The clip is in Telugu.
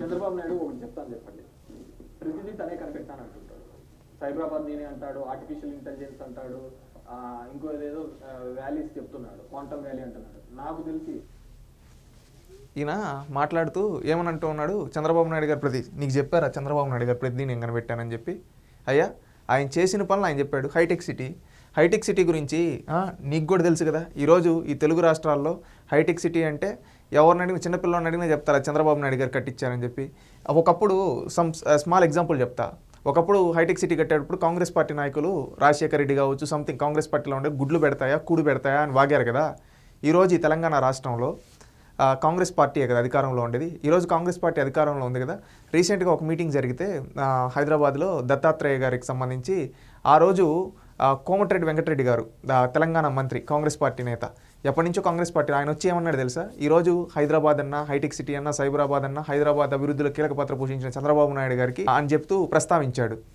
చంద్రబాబు నాయుడు ఒకటి చెప్తాను చెప్పండి, ప్రతిదీ తనే కనిపెట్టాను అంటుంటాడు. సైబరాబాద్ నేనే అంటాడు, ఆర్టిఫిషియల్ ఇంటెలిజెన్స్ అంటాడు, ఇంకో ఏదేదో వ్యాలీస్ చెప్తున్నాడు, క్వాంటమ్ వ్యాలీ అంటున్నాడు. నాకు తెలిసి ఈయన మాట్లాడుతూ ఏమని అంటూ ఉన్నాడు, చంద్రబాబు నాయుడు గారు ప్రతి నీకు చెప్పారా చంద్రబాబు నాయుడు గారు ప్రతిదీ నేను కనిపెట్టానని చెప్పి. అయ్యా ఆయన చేసిన పనులు ఆయన చెప్పాడు. హైటెక్ సిటీ గురించి నీకు కూడా తెలుసు కదా. ఈరోజు ఈ తెలుగు రాష్ట్రాల్లో హైటెక్ సిటీ అంటే ఎవరిని అడిగిన చిన్నపిల్లని అడిగినా చెప్తారా చంద్రబాబు నాయుడు గారు కట్టించారని చెప్పి. ఒకప్పుడు స్మాల్ ఎగ్జాంపుల్ చెప్తా. ఒకప్పుడు హైటెక్ సిటీ కట్టేటప్పుడు కాంగ్రెస్ పార్టీ నాయకులు రాజశేఖర రెడ్డి కావచ్చు సంథింగ్ కాంగ్రెస్ పార్టీలో ఉండే గుడ్లు పెడతాయా కూడు పెడతాయా అని వాగారు కదా. ఈరోజు ఈ తెలంగాణ రాష్ట్రంలో కాంగ్రెస్ పార్టీ కదా అధికారంలో ఉండేది. ఈరోజు కాంగ్రెస్ పార్టీ అధికారంలో ఉంది కదా. రీసెంట్గా ఒక మీటింగ్ జరిగితే హైదరాబాద్లో దత్తాత్రేయ గారికి సంబంధించి ఆ రోజు కోమటిరెడ్డి వెంకటరెడ్డి గారు తెలంగాణ మంత్రి కాంగ్రెస్ పార్టీ నేత ఎప్పటి నుంచో కాంగ్రెస్ పార్టీ ఆయన వచ్చి ఏమన్నాడు తెలుసా, ఈరోజు హైదరాబాద్ అన్న హైటెక్ సిటీ అన్న సైబరాబాద్ అన్న హైదరాబాద్ అభివృద్ధిలో కీలక పాత్ర పోషించిన చంద్రబాబు నాయుడు గారికి అని చెప్తూ ప్రస్తావించాడు.